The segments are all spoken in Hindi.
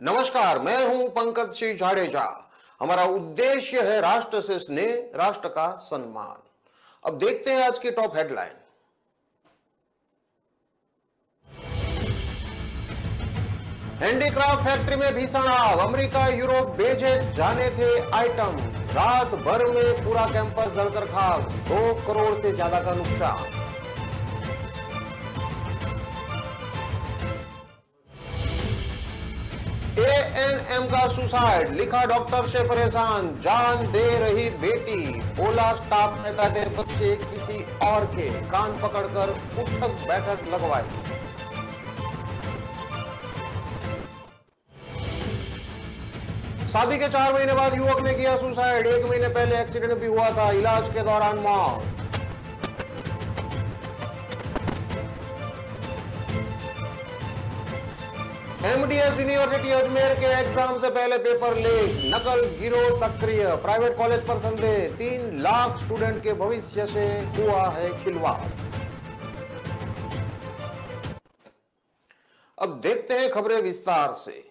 नमस्कार, मैं हूं पंकज सिंह जाडेजा। हमारा उद्देश्य है राष्ट्र से स्नेह, राष्ट्र का सम्मान। अब देखते हैं आज की टॉप हेडलाइन। हैंडीक्राफ्ट फैक्ट्री में भीषण आग, अमेरिका यूरोप भेजे जाने थे आइटम, रात भर में पूरा कैंपस जलकर खाक, 2 करोड़ से ज्यादा का नुकसान। एएनएम का सुसाइड, लिखा डॉक्टर से परेशान, जान दे रही बेटी, बोला स्टाफ में थे बच्चे किसी और के, कान पकड़कर उठक बैठक लगवाई। शादी के 4 महीने बाद युवक ने किया सुसाइड, 1 महीने पहले एक्सीडेंट भी हुआ था, इलाज के दौरान मौत। एमडीएस यूनिवर्सिटी अजमेर के एग्जाम से पहले पेपर लीक, नकल गिरोह सक्रिय, प्राइवेट कॉलेज पर संदेह, 3 लाख स्टूडेंट के भविष्य से हुआ है खिलवाड़। अब देखते हैं खबरें विस्तार से।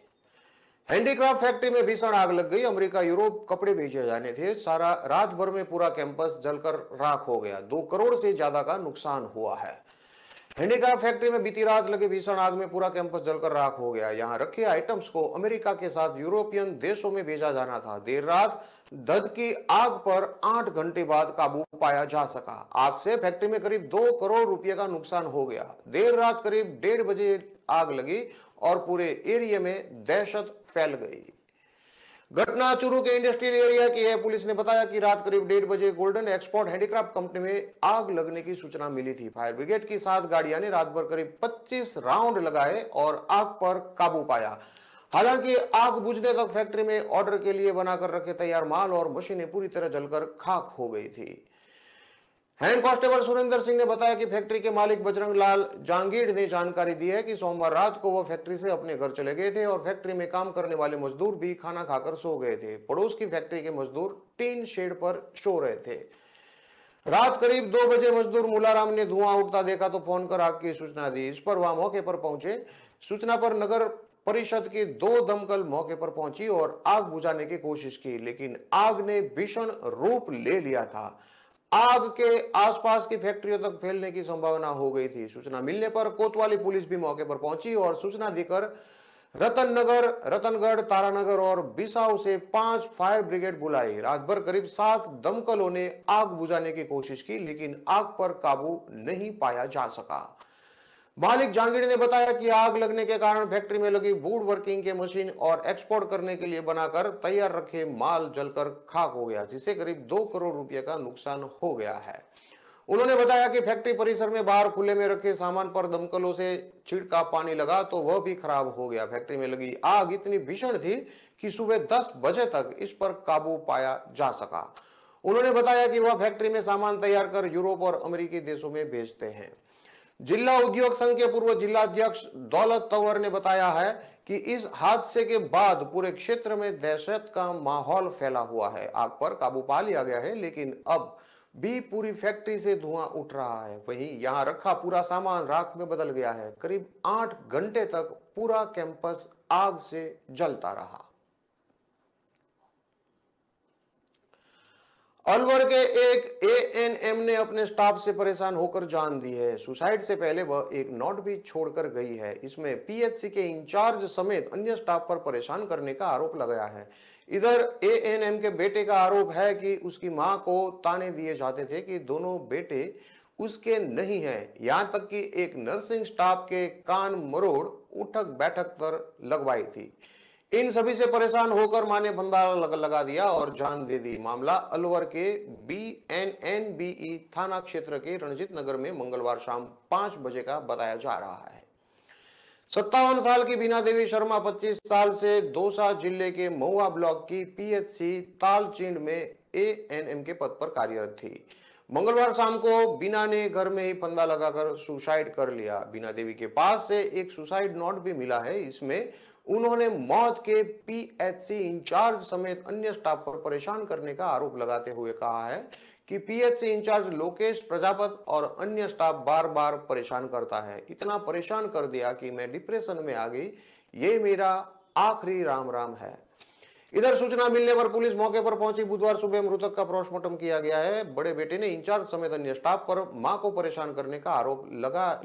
हैंडीक्राफ्ट फैक्ट्री में भीषण आग लग गई, अमेरिका यूरोप कपड़े भेजे जाने थे, सारा रात भर में पूरा कैंपस जलकर राख हो गया, 2 करोड़ से ज्यादा का नुकसान हुआ है। हैंडीक्राफ्ट फैक्ट्री में बीती रात लगे भीषण आग में पूरा कैंपस जलकर राख हो गया। यहां रखे आइटम्स को अमेरिका के साथ यूरोपियन देशों में भेजा जाना था। देर रात धधकी आग पर 8 घंटे बाद काबू पाया जा सका। आग से फैक्ट्री में करीब 2 करोड़ रुपए का नुकसान हो गया। देर रात करीब 1:30 बजे आग लगी और पूरे एरिया में दहशत फैल गई। घटना चूरू के इंडस्ट्रियल एरिया की है। पुलिस ने बताया कि रात करीब 1:30 बजे गोल्डन एक्सपोर्ट हैंडीक्राफ्ट कंपनी में आग लगने की सूचना मिली थी। फायर ब्रिगेड की 7 गाड़ियां ने रात भर करीब 25 राउंड लगाए और आग पर काबू पाया। हालांकि आग बुझने तक फैक्ट्री में ऑर्डर के लिए बनाकर रखे तैयार माल और मशीनें पूरी तरह जलकर खाक हो गई थी। हैंड कांस्टेबल सुरेंद्र सिंह ने बताया कि फैक्ट्री के मालिक बजरंग लाल जांगीड़ ने जानकारी दी है कि सोमवार रात को वह फैक्ट्री से अपने घर चले गए थे और फैक्ट्री में काम करने वाले मजदूर भी खाना खाकर सो गए थे। पड़ोस की फैक्ट्री के मजदूर टीन शेड पर सो रहे थे। रात करीब 2 बजे मजदूर मुलाराम ने धुआं उठता देखा तो फोन कर आग की सूचना दी। इस पर वह मौके पर पहुंचे। सूचना पर नगर परिषद की 2 दमकल मौके पर पहुंची और आग बुझाने की कोशिश की, लेकिन आग ने भीषण रूप ले लिया था। आग के आसपास की फैक्ट्रियों तक फैलने की संभावना हो गई थी। सूचना मिलने पर कोतवाली पुलिस भी मौके पर पहुंची और सूचना देकर रतननगर, रतनगढ़, तारानगर और बिसाऊ से 5 फायर ब्रिगेड बुलाई। रात भर करीब 7 दमकलों ने आग बुझाने की कोशिश की, लेकिन आग पर काबू नहीं पाया जा सका। मालिक जांगीड़ ने बताया कि आग लगने के कारण फैक्ट्री में लगी वुड वर्किंग के मशीन और एक्सपोर्ट करने के लिए बनाकर तैयार रखे माल जलकर खाक हो गया, जिससे करीब 2 करोड़ रुपए का नुकसान हो गया है। उन्होंने बताया कि फैक्ट्री परिसर में बाहर खुले में रखे सामान पर दमकलों से छिड़काव पानी लगा तो वह भी खराब हो गया। फैक्ट्री में लगी आग इतनी भीषण थी कि सुबह 10 बजे तक इस पर काबू पाया जा सका। उन्होंने बताया कि वह फैक्ट्री में सामान तैयार कर यूरोप और अमेरिकी देशों में भेजते हैं। जिला उद्योग संघ के पूर्व जिलाध्यक्ष दौलत तंवर ने बताया है कि इस हादसे के बाद पूरे क्षेत्र में दहशत का माहौल फैला हुआ है। आग पर काबू पा लिया गया है, लेकिन अब भी पूरी फैक्ट्री से धुआं उठ रहा है। वहीं यहां रखा पूरा सामान राख में बदल गया है। करीब 8 घंटे तक पूरा कैंपस आग से जलता रहा। अलवर के एक एएनएम ने अपने स्टाफ से परेशान होकर जान दी है। सुसाइड से पहले वह एक नोट भी छोड़कर गई है। इसमें पीएचसी के इंचार्ज समेत अन्य स्टाफ पर परेशान करने का आरोप लगाया है। इधर एएनएम के बेटे का आरोप है कि उसकी मां को ताने दिए जाते थे कि दोनों बेटे उसके नहीं हैं। यहां तक कि एक नर्सिंग स्टाफ के कान मरोड़ उठक बैठक पर लगवाई थी। इन सभी से परेशान होकर मां ने फंदा लगा दिया और जान दे दी। मामला अलवर के बीएनएनबीई थाना क्षेत्र के रणजीत नगर में मंगलवार शाम 5 बजे का बताया जा रहा है। 57 साल की बीना देवी शर्मा 25 साल से दौसा जिले के महुआ ब्लॉक की पीएचसी तालचींड में एएनएम के पद पर कार्यरत थी। मंगलवार शाम को बीना ने घर में ही फंदा लगाकर सुसाइड कर लिया। बीना देवी के पास से एक सुसाइड नोट भी मिला है। इसमें उन्होंने मौत के पीएचसी इंचार्ज समेत अन्य स्टाफ पर परेशान करने का आरोप लगाते हुए कहा है कि पीएचसी इंचार्ज लोकेश प्रजापत और अन्य स्टाफ बार बार परेशान करता है। इतना परेशान कर दिया कि मैं डिप्रेशन में आ गई। ये मेरा आखिरी राम राम है। इधर सूचना मिलने पर पुलिस मौके पर पहुंची। बुधवार सुबह मृतक का पोस्टमार्टम किया गया है। बड़े बेटे ने इंचार्ज समेत अन्य स्टाफ पर मां को परेशान करने का आरोप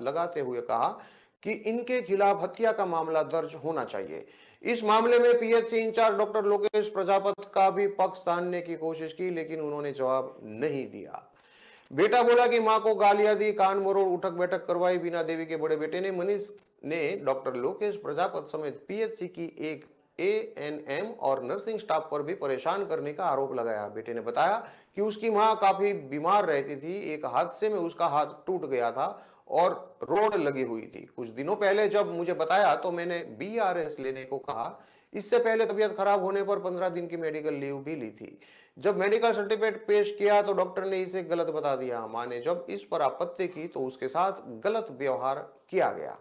लगाते हुए कहा कि इनके खिलाफ हत्या का मामला दर्ज होना चाहिए। इस मामले में PHC incharge doctor Lokesh Prajapat का भी पक्ष तानने की कोशिश की, लेकिन उन्होंने जवाब नहीं दिया। बेटा बोला कि मां को गालियां दी, कान मरोड़, उठक बैठक करवाई। बीना देवी के बड़े बेटे ने मनीष ने डॉक्टर लोकेश प्रजापत समेत पीएचसी की एक एएनएम और नर्सिंग स्टाफ पर भी परेशान करने का आरोप लगाया। बेटे ने बताया कि उसकी मां काफी बीमार रहती थी। एक हादसे में उसका हाथ टूट गया था और रोड लगी हुई थी। कुछ दिनों पहले जब मुझे बताया तो मैंने बीआरएस लेने को कहा। इससे पहले तबीयत खराब होने पर 15 दिन की मेडिकल लीव भी ली थी। जब मेडिकल सर्टिफिकेट पेश किया तो डॉक्टर ने इसे गलत बता दिया। मां ने जब इस पर आपत्ति की तो उसके साथ गलत व्यवहार किया गया।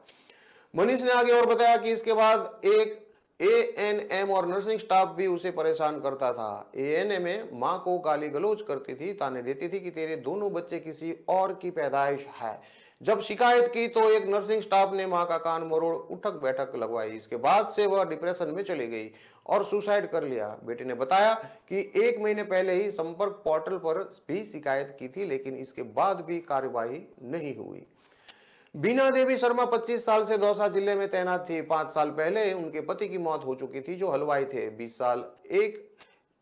मनीष ने आगे और बताया कि इसके बाद एक एएनएम और नर्सिंग स्टाफ भी उसे परेशान करता था। एएनएम में मां को गाली गलौज करती थी, ताने देती थी कि तेरे दोनों बच्चे किसी और की पैदाइश है। जब शिकायत की तो एक नर्सिंग स्टाफ ने मां का कान मरोड़, उठक बैठक लगवाई। इसके बाद से वह डिप्रेशन में चली गई और सुसाइड कर लिया। बेटे ने बताया कि 1 महीने पहले ही संपर्क पोर्टल पर भी शिकायत की थी, लेकिन इसके बाद भी कार्रवाई नहीं हुई। बीना देवी शर्मा 25 साल से दौसा जिले में तैनात थी। 5 साल पहले उनके पति की मौत हो चुकी थी, जो हलवाई थे।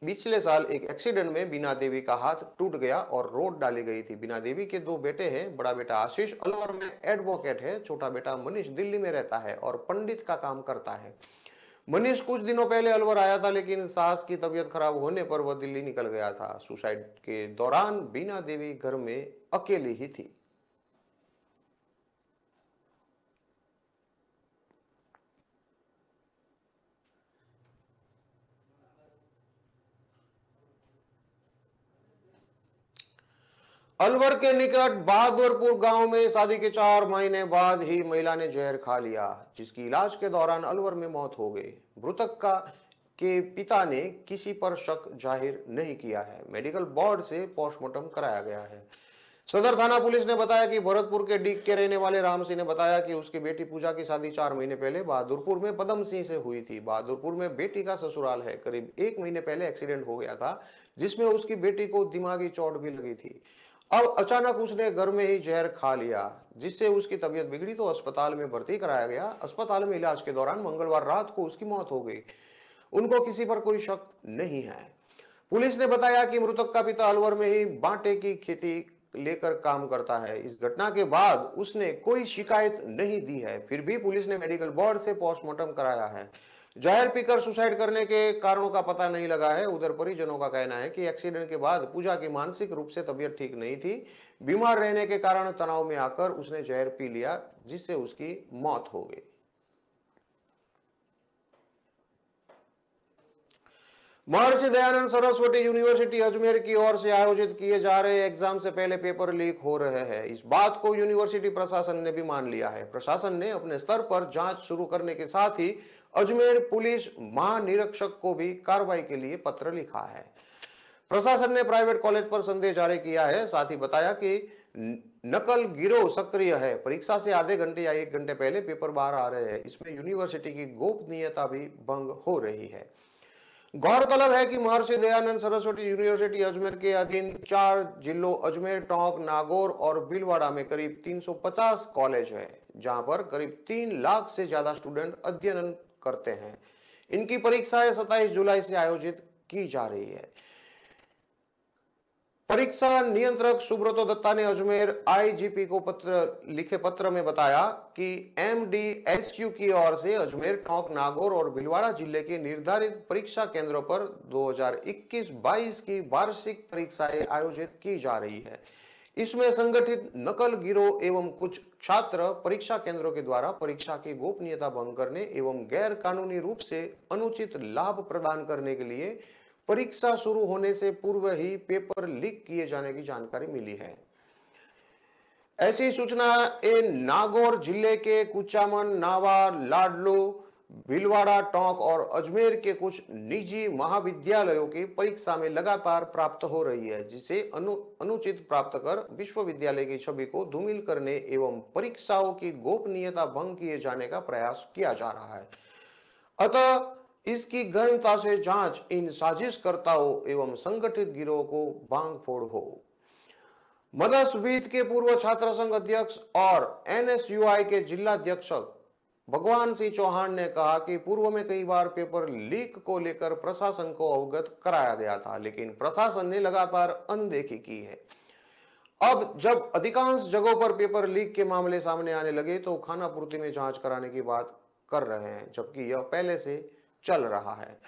पिछले साल एक एक्सीडेंट में बीना देवी का हाथ टूट गया और रोड डाली गई थी। बीना देवी के 2 बेटे हैं। बड़ा बेटा आशीष अलवर में एडवोकेट है। छोटा बेटा मनीष दिल्ली में रहता है और पंडित का काम करता है। मनीष कुछ दिनों पहले अलवर आया था, लेकिन सास की तबीयत खराब होने पर वह दिल्ली निकल गया था। सुसाइड के दौरान बीना देवी घर में अकेली ही थी। अलवर के निकट बहादुरपुर गांव में शादी के 4 महीने बाद ही महिला ने जहर खा लिया, जिसकी इलाज के दौरान अलवर में मौत हो गई। मृतक के पिता ने किसी पर शक जाहिर नहीं किया है। मेडिकल बोर्ड से पोस्टमार्टम कराया गया है। सदर थाना पुलिस ने बताया कि भरतपुर के डीग के रहने वाले राम सिंह ने बताया कि उसकी बेटी पूजा की शादी 4 महीने पहले बहादुरपुर में पदम सिंह से हुई थी। बहादुरपुर में बेटी का ससुराल है। करीब 1 महीने पहले एक्सीडेंट हो गया था, जिसमें उसकी बेटी को दिमागी चोट भी लगी थी। अब अचानक उसने घर में ही जहर खा लिया, जिससे उसकी तबीयत बिगड़ी तो अस्पताल में भर्ती कराया गया। अस्पताल में इलाज के दौरान मंगलवार रात को उसकी मौत हो गई। उनको किसी पर कोई शक नहीं है। पुलिस ने बताया कि मृतक का पिता अलवर में ही बांटे की खेती लेकर काम करता है। इस घटना के बाद उसने कोई शिकायत नहीं दी है। फिर भी पुलिस ने मेडिकल बोर्ड से पोस्टमार्टम कराया है। जहर पीकर सुसाइड करने के कारणों का पता नहीं लगा है। उधर परिजनों का कहना है कि एक्सीडेंट के बाद पूजा की मानसिक रूप से तबीयत ठीक नहीं थी। बीमार रहने के कारण तनाव में आकर उसने जहर पी लिया, जिससे उसकी मौत हो गई। महर्षि दयानंद सरस्वती यूनिवर्सिटी अजमेर की ओर से आयोजित किए जा रहे एग्जाम से पहले पेपर लीक हो रहे हैं। इस बात को यूनिवर्सिटी प्रशासन ने भी मान लिया है। प्रशासन ने अपने स्तर पर जांच शुरू करने के साथ ही अजमेर पुलिस महानिरीक्षक को भी कार्रवाई के लिए पत्र लिखा है। प्रशासन ने प्राइवेट कॉलेज पर संदेश जारी किया है। साथ ही बताया कि नकल गिरोह सक्रिय है। परीक्षा से आधे घंटे या 1 घंटे पहले पेपर बाहर आ रहे हैं। इसमें यूनिवर्सिटी की गोपनीयता भी भंग हो रही है। गौरतलब है कि महर्षि दयानंद सरस्वती यूनिवर्सिटी अजमेर के अधीन 4 जिलों अजमेर, टोंक, नागौर और भीलवाड़ा में करीब 350 कॉलेज है, जहां पर करीब 3 लाख से ज्यादा स्टूडेंट अध्ययन करते हैं। इनकी परीक्षाएं 27 जुलाई से आयोजित की जा रही है। परीक्षा नियंत्रक सुब्रतो दत्ता ने अजमेर आईजीपी को लिखे पत्र में बताया कि एमडीएसयू की ओर से अजमेर, टोंक, नागौर और भीलवाड़ा जिले के निर्धारित परीक्षा केंद्रों पर 2021-22 की वार्षिक परीक्षाएं आयोजित की जा रही है। इसमें संगठित नकल गिरोह एवं कुछ छात्र परीक्षा केंद्रों के द्वारा परीक्षा की गोपनीयता भंग करने एवं गैर कानूनी रूप से अनुचित लाभ प्रदान करने के लिए परीक्षा शुरू होने से पूर्व ही पेपर लीक किए जाने की जानकारी मिली है। ऐसी सूचना नागौर जिले के कुचामन, नावा, लाडलो, भीलवाड़ा, टोंक और अजमेर के कुछ निजी महाविद्यालयों की परीक्षा में लगातार प्राप्त हो रही है, जिसे अनुचित प्राप्त कर विश्वविद्यालय की छवि को धूमिल करने एवं परीक्षाओं की गोपनीयता भंग किए जाने का प्रयास किया जा रहा है। अतः इसकी गहनता से जांच इन साजिशकर्ताओं एवं संगठित गिरोह को बांगफोड़ हो। मदरसवीत के पूर्व छात्र संघ अध्यक्ष और एनएसयूआई के जिला अध्यक्ष भगवान सिंह चौहान ने कहा कि पूर्व में कई बार पेपर लीक को लेकर प्रशासन को अवगत कराया गया था, लेकिन प्रशासन ने लगातार अनदेखी की है। अब जब अधिकांश जगहों पर पेपर लीक के मामले सामने आने लगे तो खानापूर्ति में जांच कराने की बात कर रहे हैं, जबकि यह पहले से चल रहा है।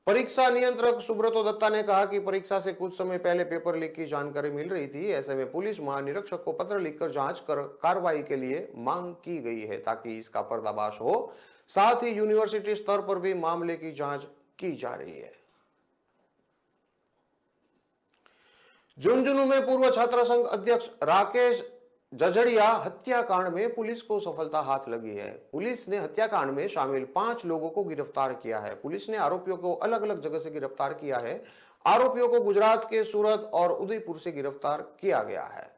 परीक्षा नियंत्रक सुब्रतो दत्ता ने कहा कि परीक्षा से कुछ समय पहले पेपर लीक की जानकारी मिल रही थी। ऐसे में पुलिस महानिरीक्षक को पत्र लिखकर जांच कर कार्रवाई के लिए मांग की गई है ताकि इसका पर्दाफाश हो। साथ ही यूनिवर्सिटी स्तर पर भी मामले की जांच की जा रही है। झुंझुनू में पूर्व छात्र संघ अध्यक्ष राकेश जजड़िया हत्याकांड में पुलिस को सफलता हाथ लगी है। पुलिस ने हत्याकांड में शामिल 5 लोगों को गिरफ्तार किया है। पुलिस ने आरोपियों को अलग अलग जगह से गिरफ्तार किया है। आरोपियों को गुजरात के सूरत और उदयपुर से गिरफ्तार किया गया है।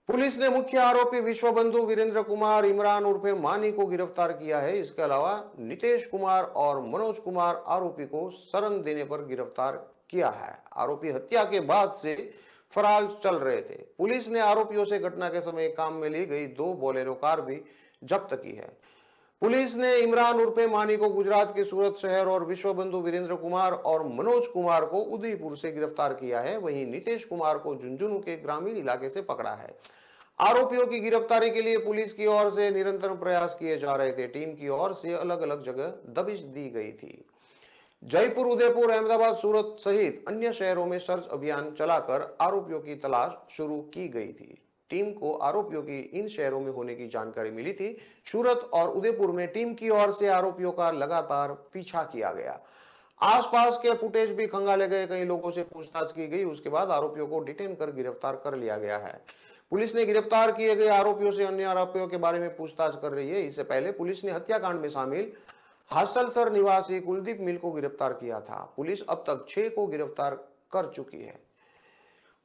पुलिस ने मुख्य आरोपी विश्वबंधु वीरेंद्र कुमार इमरान उर्फे मानी को गिरफ्तार किया है। इसके अलावा नितेश कुमार और मनोज कुमार आरोपी को शरण देने पर गिरफ्तार किया है। आरोपी हत्या के बाद से फरार चल रहे थे। पुलिस ने आरोपियों से घटना के समय काम में ली गई 2 बोलेरो कार भी जब्त की है। पुलिस ने इमरान उर्फे मानी को गुजरात के सूरत शहर और विश्वबंधु वीरेंद्र कुमार और मनोज कुमार को उदयपुर से गिरफ्तार किया है। वहीं नितेश कुमार को झुंझुनू के ग्रामीण इलाके से पकड़ा है। आरोपियों की गिरफ्तारी के लिए पुलिस की ओर से निरंतर प्रयास किए जा रहे थे। टीम की ओर से अलग अलग जगह दबिश दी गई थी। जयपुर, उदयपुर, अहमदाबाद, सूरत सहित अन्य शहरों में सर्च अभियान चलाकर आरोपियों की तलाश शुरू की गई थी। टीम को आरोपियों की इन शहरों में होने की जानकारी मिली थी। सूरत और उदयपुर में टीम की ओर से आरोपियों का लगातार पीछा किया गया। आसपास के फुटेज भी खंगाले गए। कई लोगों से पूछताछ की गई। उसके बाद आरोपियों को डिटेन कर गिरफ्तार कर लिया गया है। पुलिस ने गिरफ्तार किए गए आरोपियों से अन्य आरोपियों के बारे में पूछताछ कर रही है। इससे पहले पुलिस ने हत्याकांड में शामिल हासलसर निवासी कुलदीप मिल को गिरफ्तार किया था। पुलिस अब तक 6 को गिरफ्तार कर चुकी है।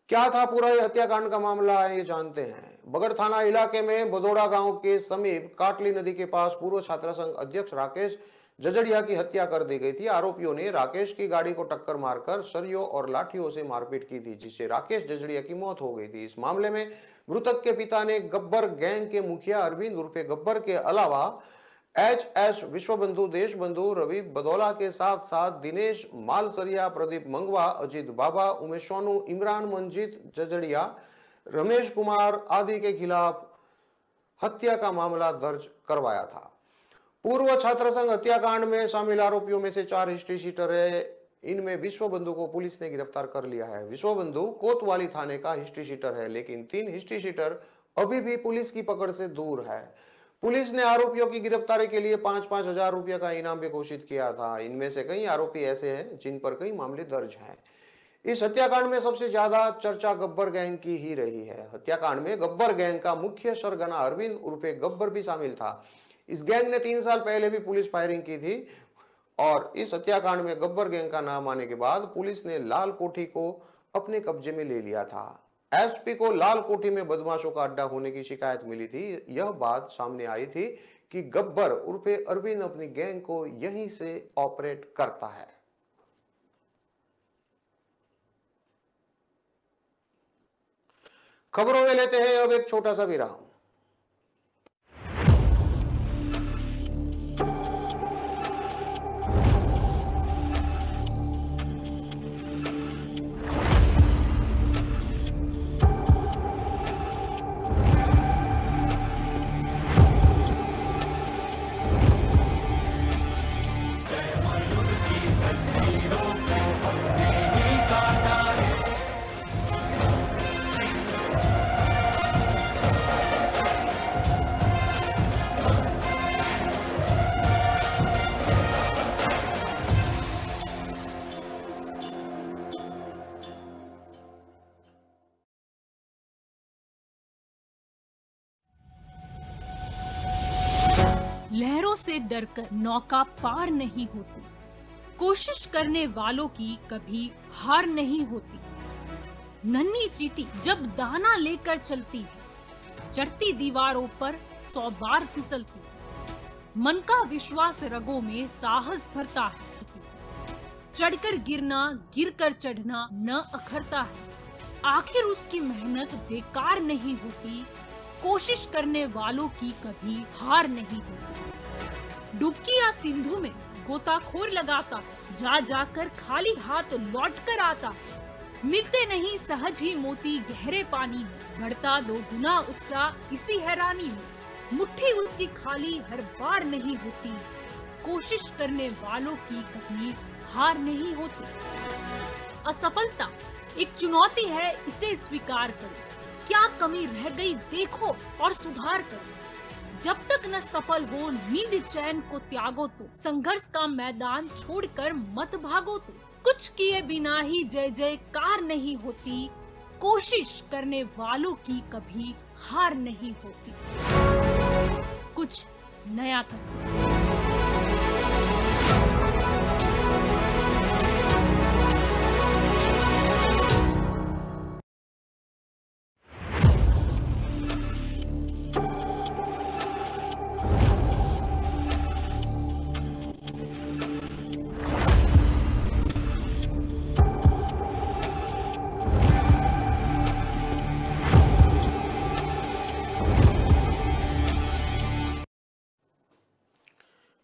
क्या था पूरा ये हत्याकांड का मामला है, ये जानते हैं। बगड़ थाना इलाके में बदोड़ा गांव के समीप काटली नदी के पास पूर्व छात्र संघ अध्यक्ष राकेश जजड़िया की हत्या कर दी गई थी। आरोपियों ने राकेश की गाड़ी को टक्कर मारकर सरियों और लाठियों से मारपीट की थी, जिससे राकेश जजड़िया की मौत हो गई थी। इस मामले में मृतक के पिता ने गब्बर गैंग के मुखिया अरविंद उर्फे गब्बर के अलावा एच.एस. विश्वबंधु, देशबंधु, रवि बदौला के साथ साथ दिनेश मालसरिया, प्रदीप मंगवा, अजीत बाबा, उमेश सोनू, इमरान मंजीत जजड़िया, रमेश कुमार आदि के खिलाफ हत्या का मामला दर्ज करवाया था। पूर्व छात्र संघ हत्याकांड में शामिल आरोपियों में से 4 हिस्ट्री शीटर है। इनमें विश्वबंधु को पुलिस ने गिरफ्तार कर लिया है। विश्वबंधु कोतवाली थाने का हिस्ट्री शीटर है, लेकिन 3 हिस्ट्री शीटर अभी भी पुलिस की पकड़ से दूर है। पुलिस ने आरोपियों की गिरफ्तारी के लिए 5-5 हजार रुपये का इनाम भी घोषित किया था। इनमें से कई आरोपी ऐसे हैं जिन पर कई मामले दर्ज हैं। इस हत्याकांड में सबसे ज्यादा चर्चा गब्बर गैंग की ही रही है। हत्याकांड में गब्बर गैंग का मुख्य सरगना अरविंद उर्फे गब्बर भी शामिल था। इस गैंग ने 3 साल पहले भी पुलिस फायरिंग की थी और इस हत्याकांड में गब्बर गैंग का नाम आने के बाद पुलिस ने लाल कोठी को अपने कब्जे में ले लिया था। एसपी को लाल कोठी में बदमाशों का अड्डा होने की शिकायत मिली थी। यह बात सामने आई थी कि गब्बर उर्फे अरविंद अपनी गैंग को यहीं से ऑपरेट करता है। खबरों में लेते हैं अब एक छोटा सा विराम। लहरों से डरकर नौका पार नहीं होती, कोशिश करने वालों की कभी हार नहीं होती। नन्ही चींटी जब दाना लेकर चलती है, चढ़ती दीवारों पर 100 बार फिसलती है। मन का विश्वास रगों में साहस भरता है। चढ़कर गिरना, गिरकर चढ़ना न अखरता है। आखिर उसकी मेहनत बेकार नहीं होती, कोशिश करने वालों की कभी हार नहीं होती। डुबकी या सिंधु में गोताखोर लगाता, जा जाकर खाली हाथ लौट कर आता। मिलते नहीं सहज ही मोती गहरे पानी में, बढ़ता 2 गुना उत्साह इसी हैरानी में। मुट्ठी उसकी खाली हर बार नहीं होती, कोशिश करने वालों की कभी हार नहीं होती। असफलता एक चुनौती है, इसे स्वीकार करो। क्या कमी रह गई देखो और सुधार करो। जब तक न सफल हो नींद चैन को त्यागो तो, संघर्ष का मैदान छोड़कर मत भागो तो। कुछ किए बिना ही जय जयकार नहीं होती, कोशिश करने वालों की कभी हार नहीं होती। कुछ नया करो।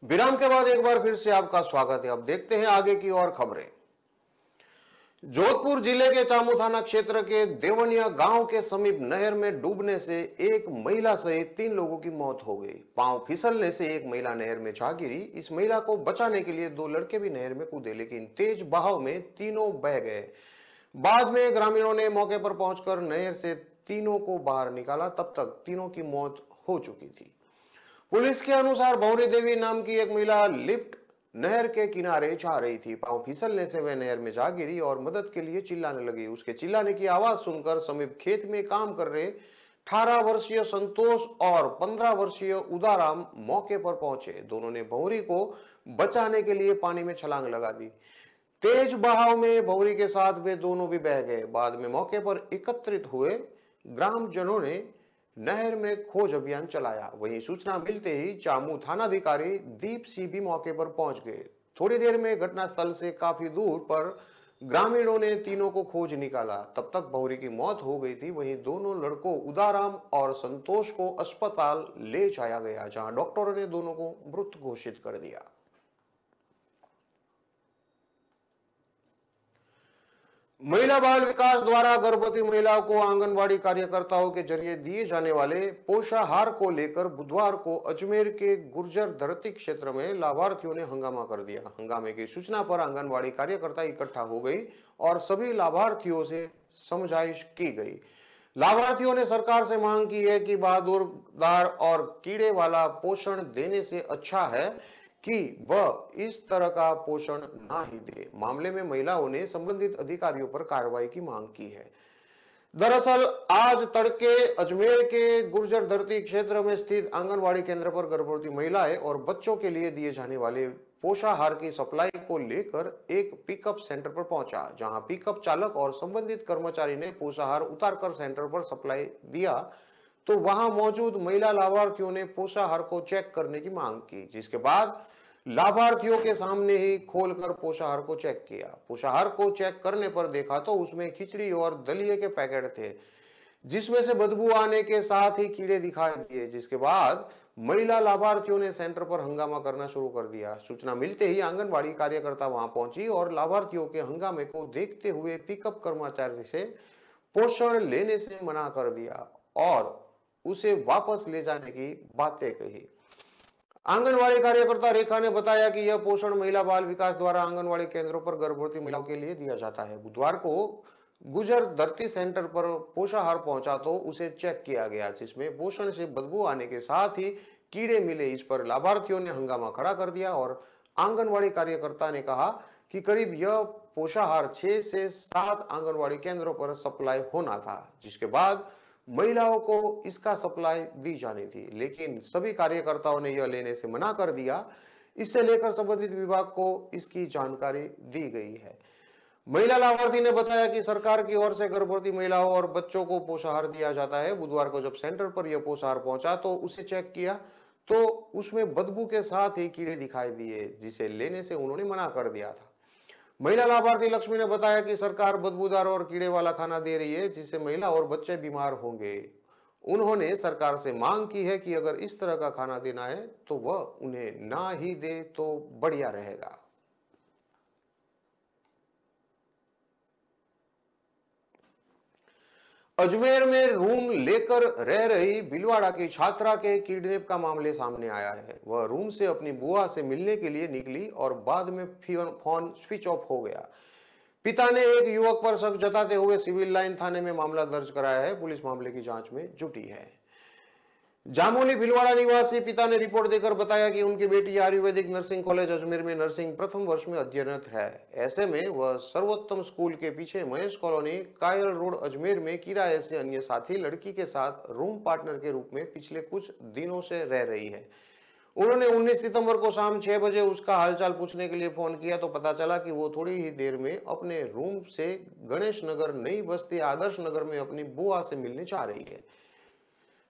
विराम के बाद एक बार फिर से आपका स्वागत है। अब देखते हैं आगे की और खबरें। जोधपुर जिले के चामू थाना क्षेत्र के देवनिया गांव के समीप नहर में डूबने से एक महिला सहित 3 लोगों की मौत हो गई। पांव फिसलने से एक महिला नहर में जा गिरी। इस महिला को बचाने के लिए 2 लड़के भी नहर में कूदे, लेकिन तेज बहाव में तीनों बह गए। बाद में ग्रामीणों ने मौके पर पहुंचकर नहर से तीनों को बाहर निकाला। तब तक तीनों की मौत हो चुकी थी। पुलिस के अनुसार भौरी देवी नाम की एक महिला लिफ्ट नहर के किनारे जा रही थी। पांव फिसलने से वह नहर में जा गिरी और मदद के लिए चिल्लाने लगी। उसके चिल्लाने की आवाज सुनकर समीप खेत में काम कर रहे 18 वर्षीय संतोष और 15 वर्षीय उदाराम मौके पर पहुंचे। दोनों ने भौरी को बचाने के लिए पानी में छलांग लगा दी। तेज बहाव में भौरी के साथ वे दोनों भी बह गए। बाद में मौके पर एकत्रित हुए ग्रामजनों ने नहर में खोज अभियान चलाया। वहीं सूचना मिलते ही चामू थानाधिकारी दीप सिंह भी मौके पर पहुंच गए। थोड़ी देर में घटनास्थल से काफी दूर पर ग्रामीणों ने तीनों को खोज निकाला। तब तक भौरी की मौत हो गई थी। वहीं दोनों लड़कों उदाराम और संतोष को अस्पताल ले जाया गया, जहां डॉक्टरों ने दोनों को मृत घोषित कर दिया। महिला बाल विकास द्वारा गर्भवती महिलाओं को आंगनवाड़ी कार्यकर्ताओं के जरिए दिए जाने वाले पोषाहार को लेकर बुधवार को अजमेर के गुर्जर धरती क्षेत्र में लाभार्थियों ने हंगामा कर दिया। हंगामे की सूचना पर आंगनवाड़ी कार्यकर्ता इकट्ठा हो गई और सभी लाभार्थियों से समझाइश की गई। लाभार्थियों ने सरकार से मांग की है कि बहादुरदार और कीड़े वाला पोषण देने से अच्छा है कि वह इस तरह का पोषण ना ही दे। मामले में महिलाओं ने संबंधित अधिकारियों पर कार्रवाई की मांग की है। दरअसल आज तड़के अजमेर के गुर्जर धरती क्षेत्र में स्थित आंगनवाड़ी केंद्र पर गर्भवती महिलाएं और बच्चों के लिए दिए जाने वाले पोषाहार की सप्लाई को लेकर एक पिकअप सेंटर पर पहुंचा, जहां पिकअप चालक और संबंधित कर्मचारी ने पोषाहार उतारकर सेंटर पर सप्लाई दिया तो वहां मौजूद महिला लाभार्थियों ने पोषाहार को चेक करने की मांग की, जिसके बाद लाभार्थियों के सामने ही खोलकर पोषाहार को चेक किया। पोषाहार को चेक करने पर देखा तो उसमें खिचड़ी और दलिए के पैकेट थे, जिसमें से बदबू आने के साथ ही कीड़े दिखाई दिए, जिसके बाद महिला लाभार्थियों ने सेंटर पर हंगामा करना शुरू कर दिया। सूचना मिलते ही आंगनबाड़ी कार्यकर्ता वहां पहुंची और लाभार्थियों के हंगामे को देखते हुए पिकअप कर्मचारी से पोषण लेने से मना कर दिया और उसे वापस ले जाने की बातें कही। आंगनवाड़ी कार्यकर्ता रेखा ने बताया कि यह पोषण महिला बाल विकास द्वारा आंगनवाड़ी केंद्रों पर गर्भवती महिलाओं के लिए दिया जाता है। बुधवार को गुजर धरती सेंटर पर पोषाहार पहुंचा तो उसे चेक किया गया, जिसमें पोषण से बदबू आने के साथ ही कीड़े मिले। इस पर लाभार्थियों ने हंगामा खड़ा कर दिया और आंगनवाड़ी कार्यकर्ता ने कहा कि करीब यह पोषाहार 6 से 7 आंगनवाड़ी केंद्रों पर सप्लाई होना था, जिसके बाद महिलाओं को इसका सप्लाई दी जानी थी, लेकिन सभी कार्यकर्ताओं ने यह लेने से मना कर दिया। इससे लेकर संबंधित विभाग को इसकी जानकारी दी गई है। महिला लाभार्थी ने बताया कि सरकार की ओर से गर्भवती महिलाओं और बच्चों को पोषाहार दिया जाता है। बुधवार को जब सेंटर पर यह पोषाहार पहुंचा तो उसे चेक किया तो उसमें बदबू के साथ ही कीड़े दिखाई दिए, जिसे लेने से उन्होंने मना कर दिया था। महिला लाभार्थी लक्ष्मी ने बताया कि सरकार बदबूदार और कीड़े वाला खाना दे रही है, जिससे महिला और बच्चे बीमार होंगे। उन्होंने सरकार से मांग की है कि अगर इस तरह का खाना देना है तो वह उन्हें ना ही दे तो बढ़िया रहेगा। अजमेर में रूम लेकर रह रही भीलवाड़ा की छात्रा के किडनैप का मामले सामने आया है। वह रूम से अपनी बुआ से मिलने के लिए निकली और बाद में फोन स्विच ऑफ हो गया। पिता ने एक युवक पर शक जताते हुए सिविल लाइन थाने में मामला दर्ज कराया है। पुलिस मामले की जांच में जुटी है। जामोली भीलवाड़ा निवासी पिता ने रिपोर्ट देकर बताया कि उनकी बेटी आयुर्वेदिक नर्सिंग कॉलेज अजमेर में नर्सिंग प्रथम वर्ष में अध्ययनरत है। ऐसे में वह सर्वोत्तम स्कूल के पीछे महेश कॉलोनी कायल रोड अजमेर में किराए से अन्य साथी लड़की के साथ रूम पार्टनर के रूप में पिछले कुछ दिनों से रह रही है। उन्होंने 19 सितंबर को शाम 6 बजे उसका हालचाल पूछने के लिए फोन किया तो पता चला कि वो थोड़ी ही देर में अपने रूम से गणेश नगर नई बस्ती आदर्श नगर में अपनी बुआ से मिलने जा रही है।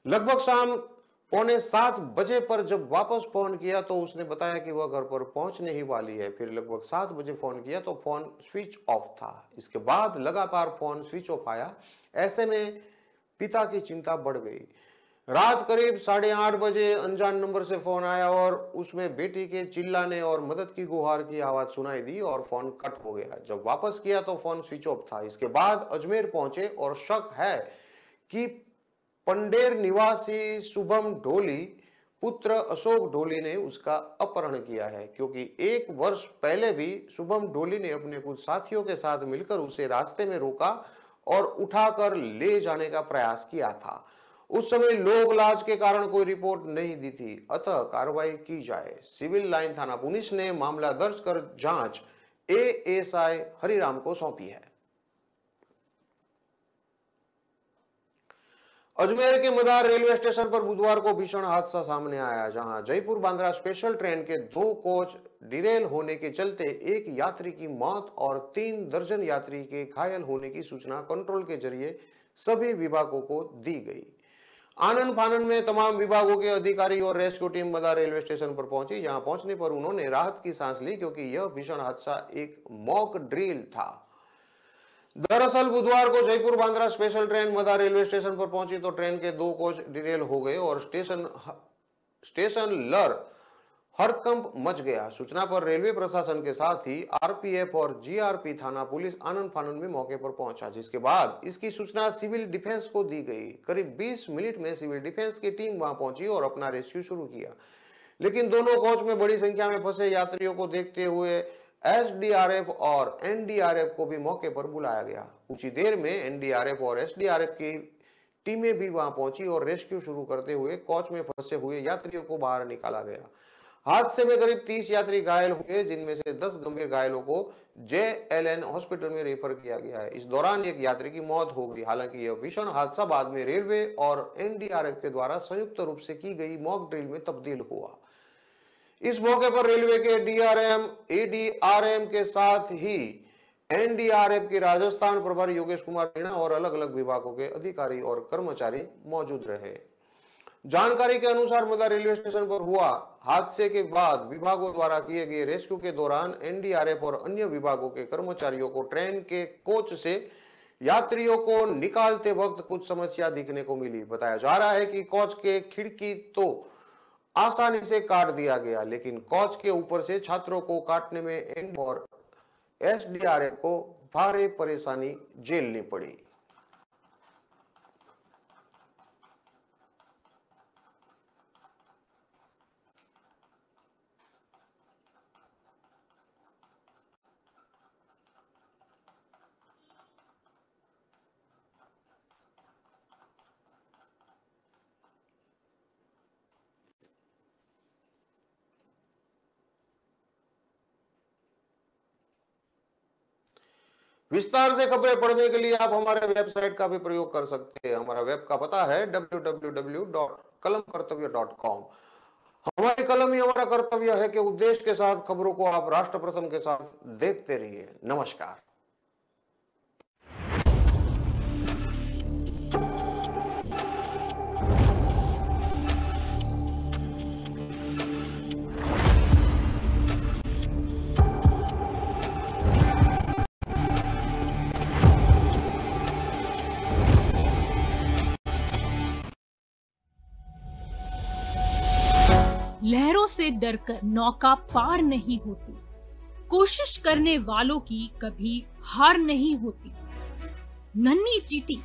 लगभग शाम 6:45 बजे पर जब वापस फोन किया तो उसने बताया कि वह घर पर पहुंचने ही वाली है। फिर लगभग 7 बजे फोन किया तो फोन स्विच ऑफ था। इसके बाद लगातार फोन स्विच ऑफ आया। ऐसे में पिता की चिंता बढ़ गई। रात करीब 8:30 बजे अनजान नंबर से फोन आया और उसमें बेटी के चिल्लाने और मदद की गुहार की आवाज सुनाई दी और फोन कट हो गया। जब वापस किया तो फोन स्विच ऑफ था। इसके बाद अजमेर पहुंचे और शक है कि पंडेर निवासी शुभम ढोली पुत्र अशोक ढोली ने उसका अपहरण किया है, क्योंकि 1 वर्ष पहले भी शुभम ढोली ने अपने कुछ साथियों के साथ मिलकर उसे रास्ते में रोका और उठाकर ले जाने का प्रयास किया था। उस समय लोक लाज के कारण कोई रिपोर्ट नहीं दी थी, अतः कार्रवाई की जाए। सिविल लाइन थाना पुलिस ने मामला दर्ज कर जांच एएसआई हरिराम को सौंपी है। अजमेर के मदार रेलवे स्टेशन पर बुधवार को भीषण हादसा सामने आया, जहां जयपुर बांद्रा स्पेशल ट्रेन के 2 कोच डिरेल होने के चलते एक यात्री की मौत और 3 दर्जन यात्री के घायल होने की सूचना कंट्रोल के जरिए सभी विभागों को दी गई। आनन फानन में तमाम विभागों के अधिकारी और रेस्क्यू टीम मदार रेलवे स्टेशन पर पहुंची। जहां पहुंचने पर उन्होंने राहत की सांस ली, क्योंकि यह भीषण हादसा एक मॉक ड्रिल था। दरअसल बुधवार को जयपुर बांद्रा स्पेशल ट्रेन मदार रेलवे स्टेशन पर पहुंची तो ट्रेन के 2 कोच डिरेल हो गए और स्टेशन लर हड़कंप मच गया। सूचना पर रेलवे प्रशासन के साथ ही आरपीएफ और जीआरपी थाना पुलिस आनन फानन में मौके पर पहुंचा, जिसके बाद इसकी सूचना सिविल डिफेंस को दी गई। करीब 20 मिनट में सिविल डिफेंस की टीम वहां पहुंची और अपना रेस्क्यू शुरू किया, लेकिन दोनों कोच में बड़ी संख्या में फंसे यात्रियों को देखते हुए एसडीआरएफ और एनडीआरएफ को भी मौके पर बुलाया गया। कुछ ही देर में एनडीआरएफ और एसडीआरएफ की टीमें भी वहां पहुंची और रेस्क्यू शुरू करते हुए कोच में फंसे हुए यात्रियों को बाहर निकाला गया। हादसे में करीब 30 यात्री घायल हुए, जिनमें से 10 गंभीर घायलों को जेएलएन हॉस्पिटल में रेफर किया गया है। इस दौरान एक यात्री की मौत हो गई। हालांकि यह भीषण हादसा बाद में रेलवे और एनडीआरएफ के द्वारा संयुक्त रूप से की गई मॉक ड्रिल में तब्दील हुआ। इस मौके पर रेलवे के डीआरएम एडीआरएम के साथ ही एनडीआरएफ के राजस्थान प्रभारी योगेश कुमार मीणा और अलग अलग विभागों के अधिकारी और कर्मचारी मौजूद रहे। जानकारी के अनुसार मदार रेलवे स्टेशन पर हुआ हादसे के बाद विभागों द्वारा किए गए रेस्क्यू के दौरान एनडीआरएफ और अन्य विभागों के कर्मचारियों को ट्रेन के कोच से यात्रियों को निकालते वक्त कुछ समस्या दिखने को मिली। बताया जा रहा है कि कोच के खिड़की तो आसानी से काट दिया गया, लेकिन कोच के ऊपर से छात्रों को काटने में एनडी और एसडीआरएफ को भारी परेशानी झेलनी पड़ी। विस्तार से खबरें पढ़ने के लिए आप हमारे वेबसाइट का भी प्रयोग कर सकते हैं। हमारा वेब का पता है www.kalamkartavya.com। हमारी कलम ही हमारा कर्तव्य है कि उद्देश्य के साथ खबरों को आप राष्ट्र प्रथम के साथ देखते रहिए। नमस्कार। लहरों से डरकर नौका पार नहीं होती, कोशिश करने वालों की कभी हार नहीं होती। नन्ही चींटी